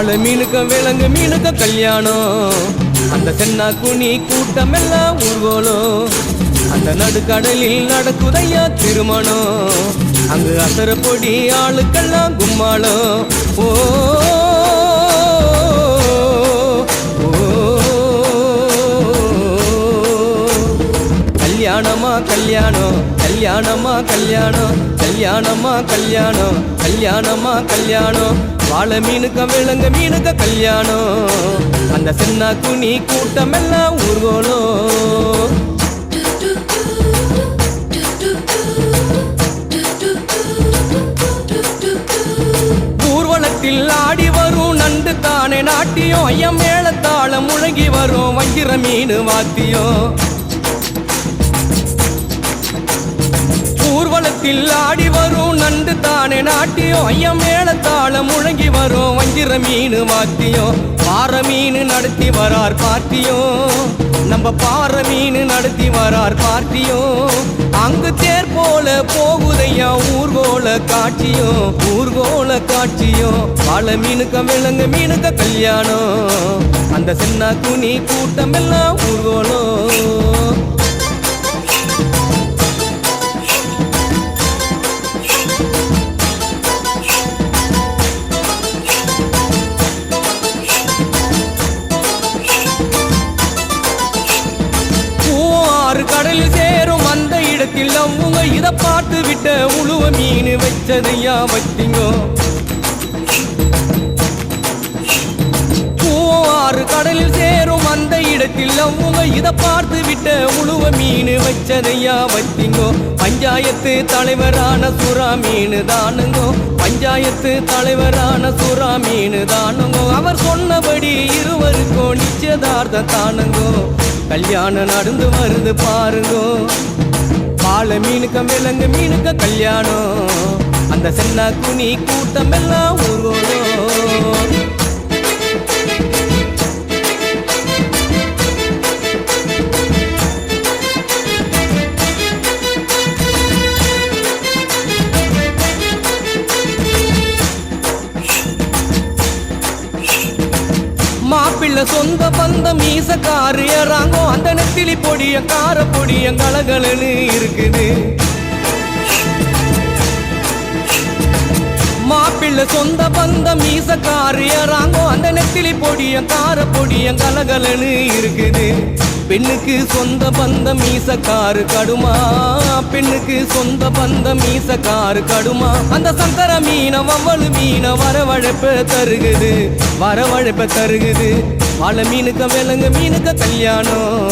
வாழை மீனுக்க விலங்கு மீனுக்க கல்யாணம். அந்த சென்னா குனி கூட்டம் எல்லாம் ஊர்வலம். அந்த நடுக்கடலில் நடக்குதையா திருமணம். அங்கு அசர பொடி ஆளுக்கெல்லாம் கும்மாளம். ஓ கல்யாணமா கல்யாணம் கல்யாணமா கல்யாணம் கல்யாணமா கல்யாணம் கல்யாணமா கல்யாணம். வாழை மீனுக்க விலங்கு மீனுக்க கல்யாணம். அந்த சென்னா குனி கூட்டம் எல்லாம் ஊர்வலம். ஊர்வலத்தில் ஆடி வரும் நண்டு தானே நாட்டியம். ஐயம் மேளத்தாளம் முழங்கி வரும் வஞ்சிர மீன் வாத்தியம். ஊர்வலத்தில் ஆடி வரும் நண்டு தானே நாட்டியம். ஐயம் மேளத்தாளம் முழங்கி வரும் வஞ்சிர மீன் வாத்தியம். பாறை மீன் நடத்தி வரார் பார்ட்டியும். நம்ம பாறை மீன் நடத்தி வரார் பார்ட்டியும். அங்கு தேர் போல போகுதையா ஊர்கோல காட்சியும். ஊர்கோல காட்சியும். வாழை மீனுக்க விலங்கு மீனுக்க கல்யாணம். அந்த சென்னா குனி கூட்டம் எல்லாம் ஊர்கோலம். கடலில் சேரும் அந்த இடத்தில் அவங்க இதை பார்த்து விட்ட உழுவ மீன் வச்சதையா வச்சிங்கோ. ஆறு கடலில் சேரும் அந்த இடத்தில் அவங்க இதை பார்த்து விட்ட உழுவ மீன் வச்சதையா வச்சிங்கோ. பஞ்சாயத்து தலைவரான சுறா மீன் தானுங்கோ. பஞ்சாயத்து தலைவரான சுறா மீன் தானுங்கோ. அவர் சொன்னபடி இருவருக்கும் நிச்சயதார்த்தம் தானுங்கோ. கல்யாணம் நடந்து வருது பாருங்கோ. வாழை மீனுக்க விலங்கு மீனுக்க கல்யாணம். அந்த சென்னா குனி கூட்டம் எல்லாம் ஊர்வலம். மாப்பிள்ளை சொந்த பந்தம் மீசக்காரு ஏறாங்கோ. அந்த நெத்திலி பொடிய கார பொடிய கலகலன்னு இருக்குது. மாப்பிள்ளை சொந்த பந்தம் மீசக்காரு ஏறாங்கோ. அந்த நெத்திலி பொடிய கார பொடிய கலகலன்னு இருக்குது. பெண்ணுக்கு சொந்த பந்தம் மீசக்காரு கடுமா. பெண்ணுக்கு சொந்த பந்தம் மீசக்காரு கடுமா. அந்த சங்கர மீன வவ்வளு மீன வரவழைப்ப தருகுது. வரவழைப்ப தருகுது. வாழை மீனுக்க விலங்கு மீனுக்க கல்யாணம்.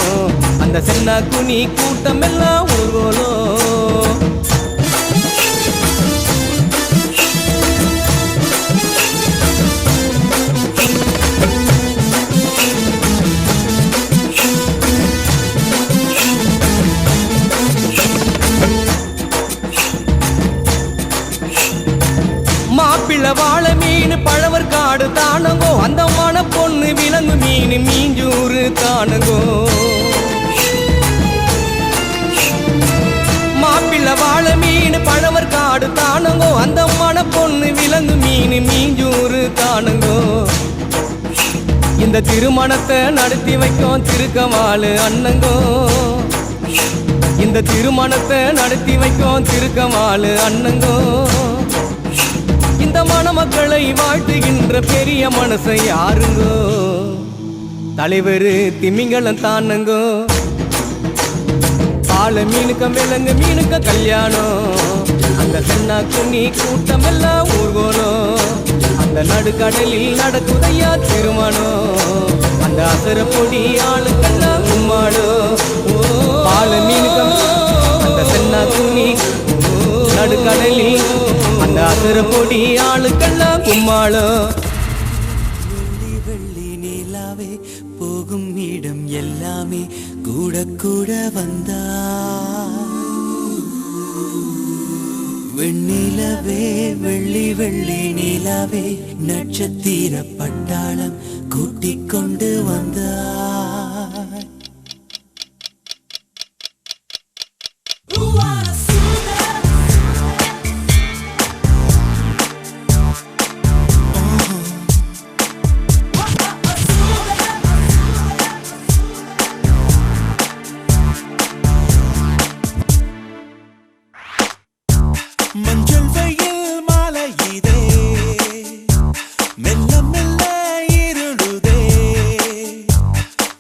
அந்த சென்னா குனி கூட்டம் எல்லாம் ஊர்வலம். மாப்பிள்ளை வாழை மீன் பழவர் காடு தானுங்கோ. அந்த மன பொண்ணு விலங்கு மீன் மீஞ்சூறு தானுங்கோ. மாப்பிள்ளை வாழை மீன் பழவர் காடு தானுங்கோ. அந்த மன பொண்ணு விலங்கு மீன் மீஞ்சூறு தானுங்கோ. இந்த திருமணத்தை நடத்தி வைக்கும் திருக்கவாளு அண்ணங்கோ. இந்த திருமணத்தை நடத்தி வைக்கும் திருக்கவாளு அண்ணங்கோ. இந்த மணமக்களை வாழ்த்துகின்ற பெரிய மனசை யாருங்கோ. தலைவர் திமிங்கலம் தானுங்கோ. வாழை மீனுக்க விலங்கு மீனுக்க கல்யாணம். அந்த சென்னா குனி கூட்டம் எல்லாம் ஊர்வலம். அந்த நடுக்கடலில் நடக்குதையா திருமணம். அந்த அசர பொடி ஆளுக்கெல்லாம் கும்மாளம். வாழை மீனுக்க அந்த சென்னா குனி நடுக்கடலில் அந்த அசர பொடி ஆளுக்கெல்லாம் கும்மாளம். வெள்ளி வெள்ளி நிலாவே போகும் இடம் எல்லாமே கூட கூட வந்தா. வெண்ணிலவே வெள்ளி வெள்ளி நிலாவே நட்சத்திர பட்டாளம் கூட்டிக் கொண்டு வந்தா. மஞ்சள் வெயில் மாலை இதே மெல்ல மெல்ல இருளுதே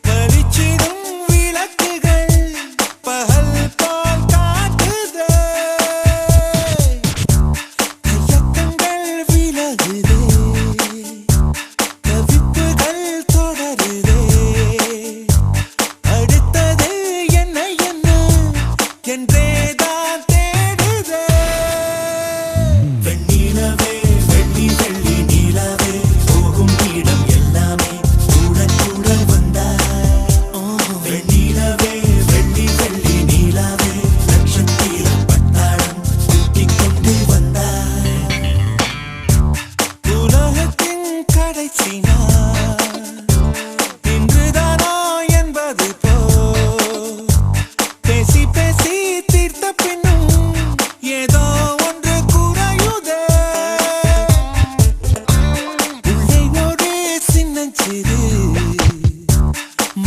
பளிச்சிடும் விளக்குகள் பகல் போல் காட்டுதே கையக்கங்கள் விலகுதே தவிப்புகள் தொடருதே அடுத்தது என்ன என்ன என்றேதான் தேடுதே வெண்ணிலவே வெள்ளி வெள்ளி நிலவே போகும் இடம் எல்லாமே கூட கூட வந்தாய் வெண்ணிலவே வெள்ளி வெள்ளி நிலவே நட்சத்திர பட்டாளம் கூட்டிக் கொண்டு வந்தாய் உலகத்தின் கடைசி நாள் இன்றுதானோ என்பது போ பேசி பேசி தீர்த்த பின்னும் ஏதோ ஒன்று குறையுதே உள்ளே ஒரு சின்னஞ்சிறு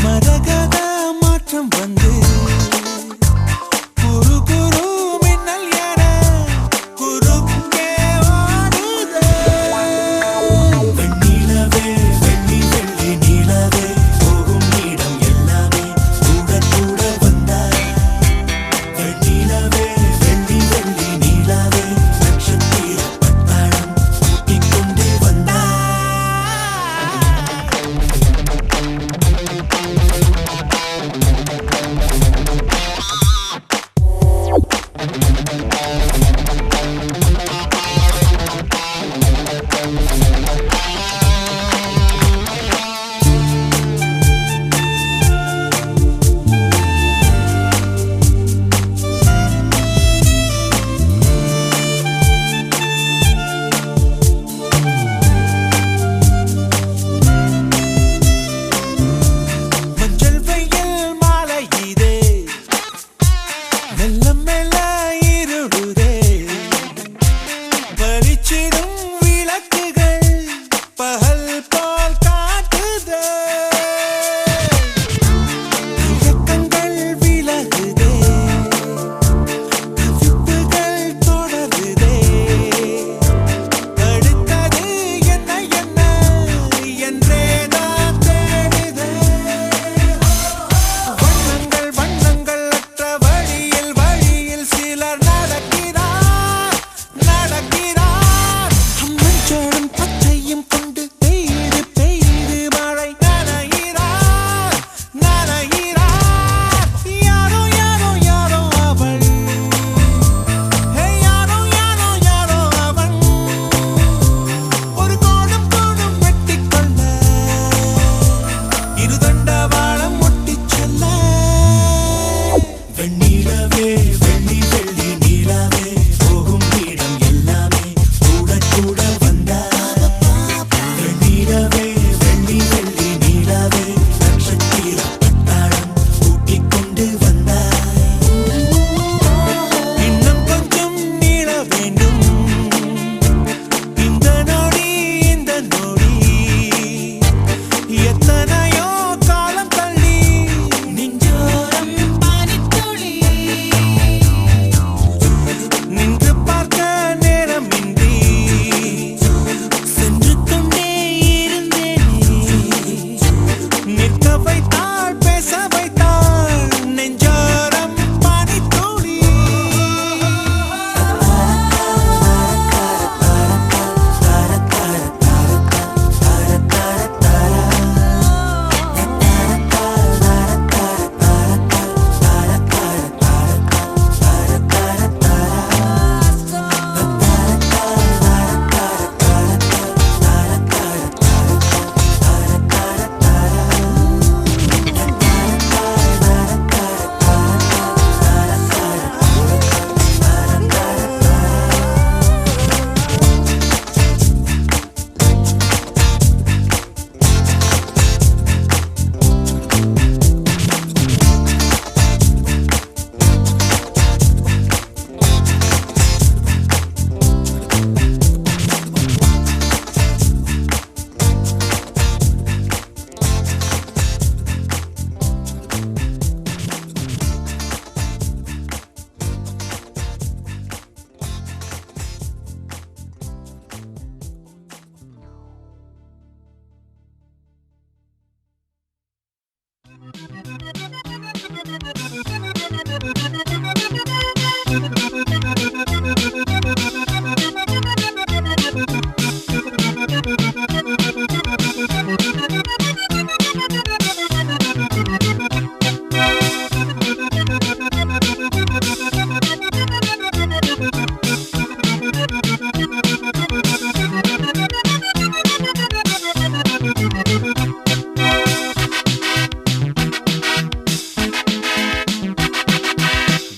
மரகத மாற்றம் வந்து குரு குரு மின்னல் என குறுக்கே ஓடுதே வெண்ணிலவே வெள்ளி வெள்ளி நிலவே போகும் இடம் எல்லாமே கூட கூட வந்தாய் வெண்ணிலவே வெள்ளி வெள்ளி நிலவே நட்சத்திர பட்டாளம் கூட்டிக் கொண்டு வந்தாய் மஞ்சள் வெயில் மாலை இதே மெல்ல மெல்ல இருளுதே பளிச்சிடும் விளக்குகள் பகல் போல் காட்டுதே இயக்கங்கள் விலகுதே தவிப்புகள் தொடருதே அடுத்தது என்ன என்ன என்றேதான் தேடுதே வண்ணங்கள் வண்ணங்கள் அற்ற வழியில் வழியில் சிலர் நடக்கிறார் நடக்கிறார்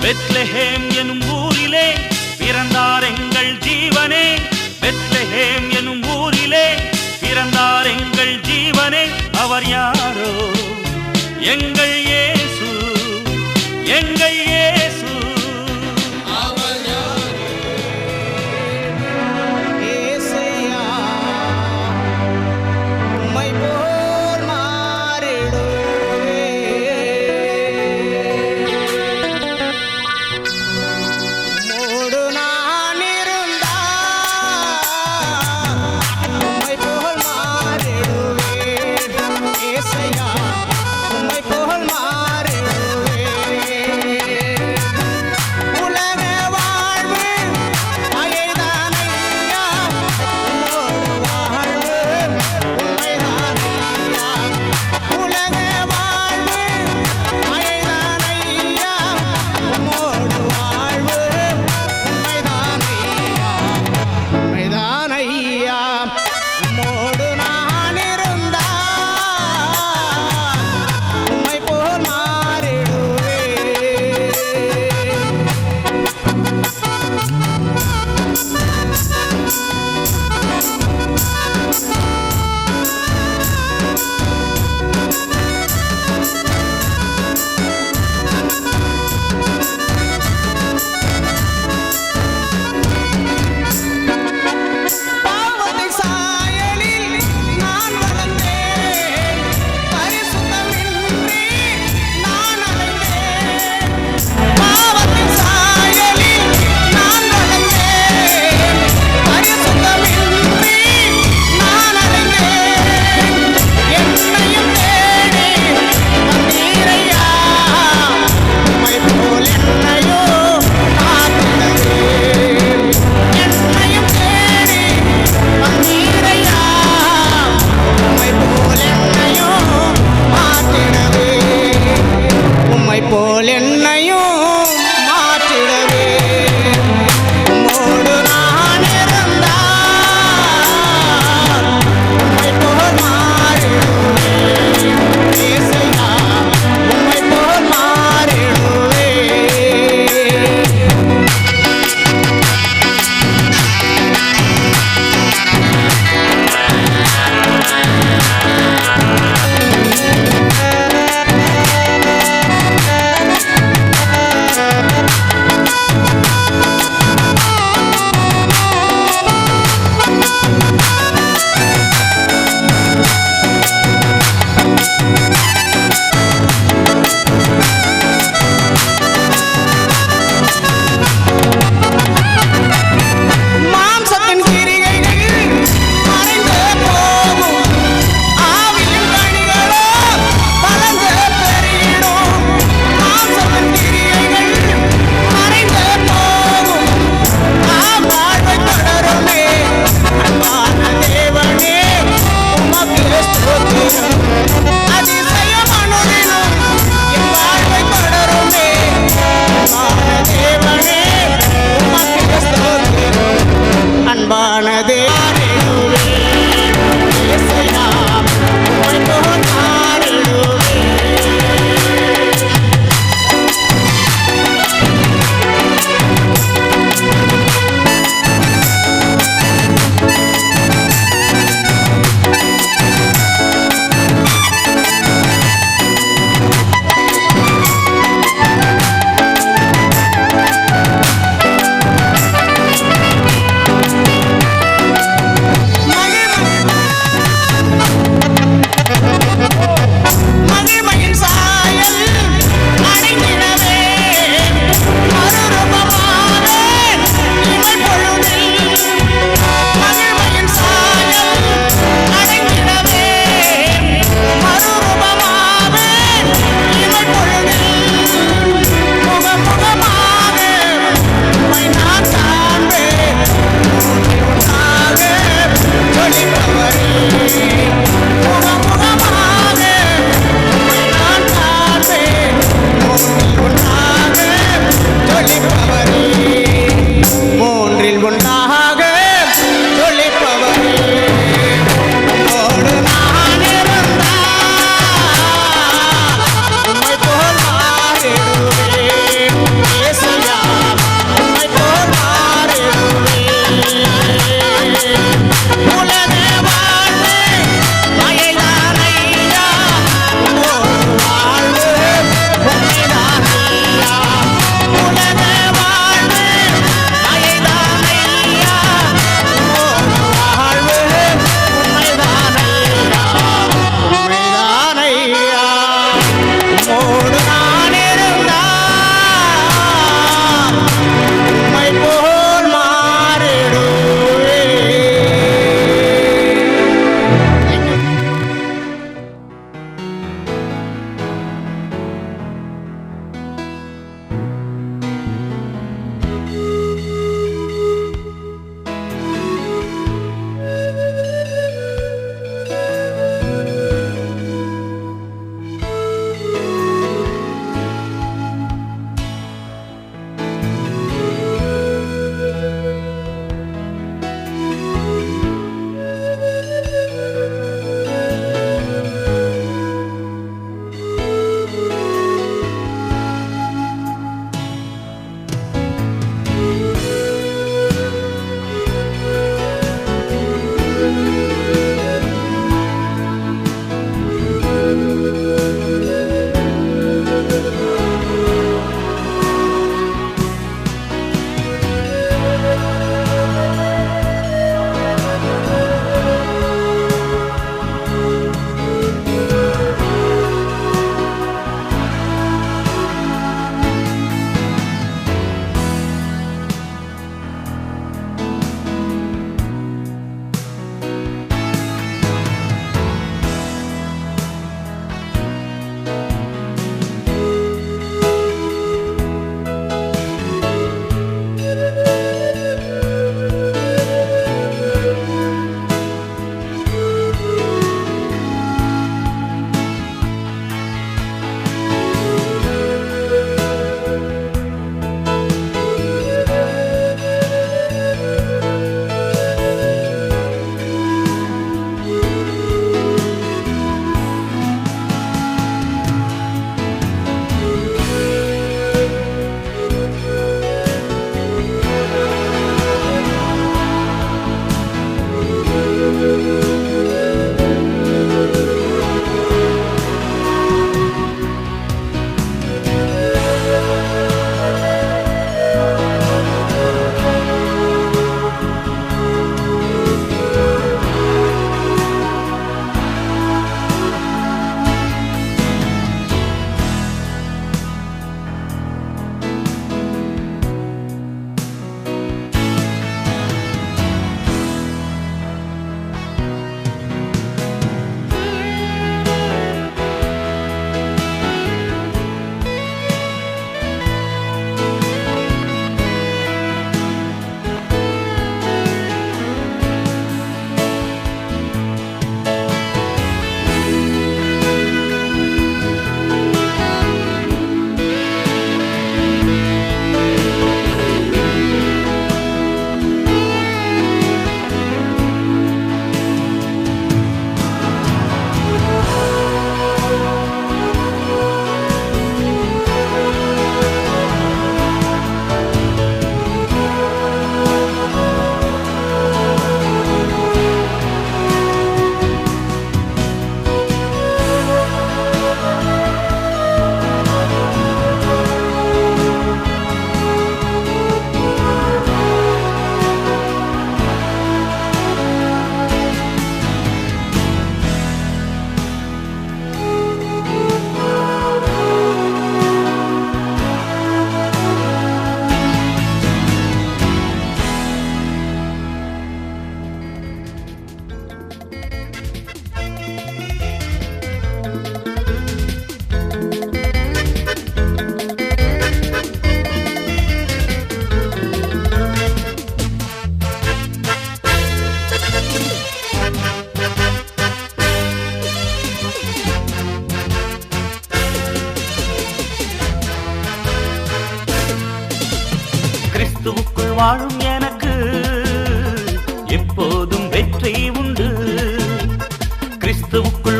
பெத்லஹேம் எனும் ஊரிலே பிறந்தார் எங்கள் ஜீவனே. பெத்லஹேம் எனும் ஊரிலே பிறந்தார் எங்கள் ஜீவனே. அவர் யாரோ? எங்கள் இயேசு, எங்கள் இயேசு. ஏசையா உம்மை போல் மாறிடுவே. உம்மோடு நான் இருந்தால் உம்மை போல் மாறிடுவேன். ஏசையா உம்மை போல்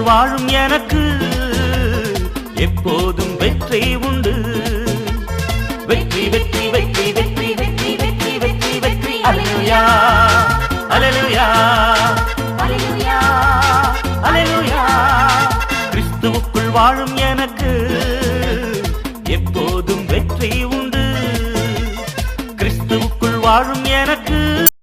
வாழும் எனக்கு எப்போதும் வெற்றி உண்டு. வெற்றி வெற்றி வெற்றி வெற்றி வெற்றி வெற்றி வெற்றி வெற்றி அல்லேலூயா அல்லேலூயா அல்லேலூயா அல்லேலூயா. கிறிஸ்துவுக்குள் வாழும் எனக்கு எப்போதும் வெற்றி உண்டு. கிறிஸ்துவுக்குள் வாழும்